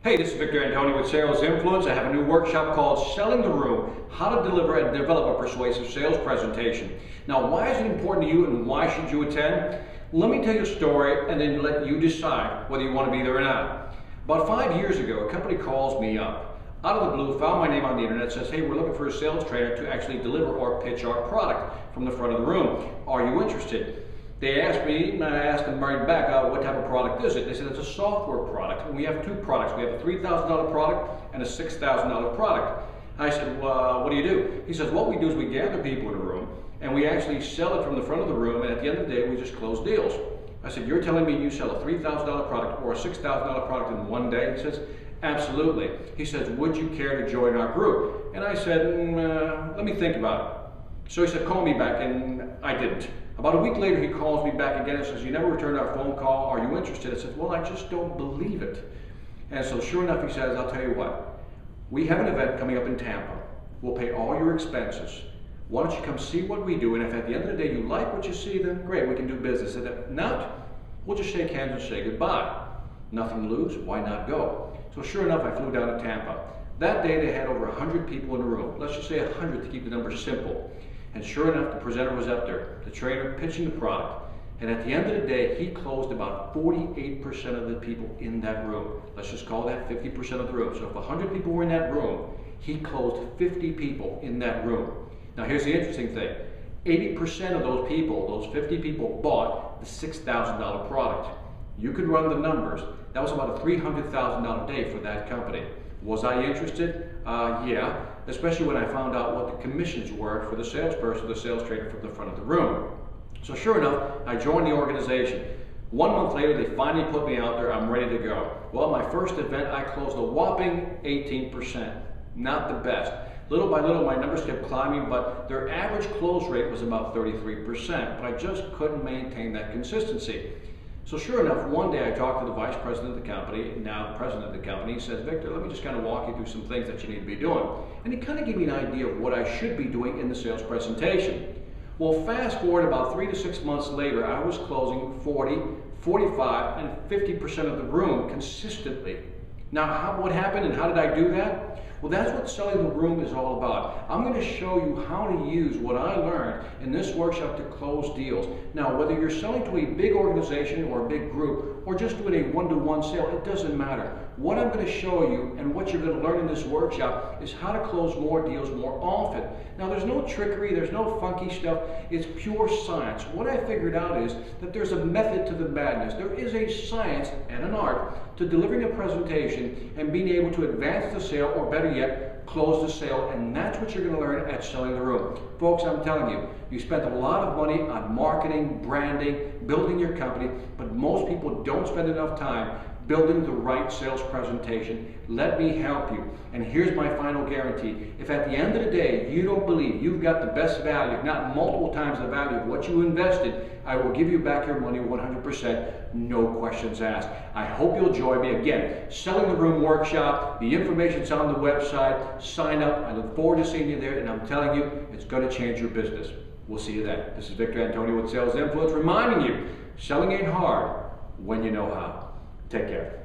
Hey, this is Victor Antonio with Sales Influence. I have a new workshop called Selling the Room, How to Deliver and Develop a Persuasive Sales Presentation. Now, why is it important to you and why should you attend? Let me tell you a story and then let you decide whether you want to be there or not. About 5 years ago, a company calls me up. Out of the blue, found my name on the internet, says, hey, we're looking for a sales trainer to actually deliver or pitch our product from the front of the room. Are you interested? They asked me, and I asked them right back, what type of product is it? They said it's a software product, and we have two products. We have a $3,000 product and a $6,000 product. I said, well, what do you do? He says, what we do is we gather people in a room, and we actually sell it from the front of the room, and at the end of the day, we just close deals. I said, you're telling me you sell a $3,000 product or a $6,000 product in one day? He says, absolutely. He says, would you care to join our group? And I said, let me think about it. So he said, call me back, and I didn't. About a week later, he calls me back again and says, you never returned our phone call. Are you interested? I said, well, I just don't believe it. And so sure enough, he says, I'll tell you what. We have an event coming up in Tampa. We'll pay all your expenses. Why don't you come see what we do? And if at the end of the day you like what you see, then great, we can do business. And if not, we'll just shake hands and say goodbye. Nothing to lose, why not go? So sure enough, I flew down to Tampa. That day they had over 100 people in the room. Let's just say 100 to keep the number simple. And sure enough, the presenter was up there, the trainer pitching the product. And at the end of the day, he closed about 48% of the people in that room. Let's just call that 50% of the room. So if 100 people were in that room, he closed 50 people in that room. Now here's the interesting thing. 80% of those people, those 50 people, bought the $6,000 product. You could run the numbers. That was about a $300,000 day for that company. Was I interested? Yeah, especially when I found out what the commissions were for the salesperson, the sales trainer from the front of the room. So sure enough, I joined the organization. 1 month later, they finally put me out there. I'm ready to go. Well, my first event, I closed a whopping 18%. Not the best. Little by little, my numbers kept climbing, but their average close rate was about 33%. But I just couldn't maintain that consistency. So sure enough, one day I talked to the vice president of the company, now the president of the company. He says, Victor, let me just kind of walk you through some things that you need to be doing. And he kind of gave me an idea of what I should be doing in the sales presentation. Well, fast forward about 3 to 6 months later, I was closing 40, 45, and 50% of the room consistently. Now, what happened and how did I do that? Well, that's what selling the room is all about. I'm going to show you how to use what I learned in this workshop to close deals. Now, whether you're selling to a big organization or a big group or just doing a one-to-one sale, it doesn't matter. What I'm going to show you and what you're going to learn in this workshop is how to close more deals more often. Now, there's no trickery, there's no funky stuff. It's pure science. What I figured out is that there's a method to the madness. There is a science and an art to delivering a presentation and being able to advance the sale, or better yet, close the sale, and that's what you're going to learn at Selling the Room. Folks, I'm telling you, you spent a lot of money on marketing, branding, building your company, but most people don't spend enough time building the right sales presentation. Let me help you. And here's my final guarantee. If at the end of the day you don't believe you've got the best value, if not multiple times the value of what you invested, I will give you back your money 100%, no questions asked. I hope you'll join me again. Selling the Room workshop. The information's on the website. Sign up. I look forward to seeing you there, and I'm telling you, it's going to change your business. We'll see you then. This is Victor Antonio with Sales Influence, reminding you, selling ain't hard when you know how. Take care.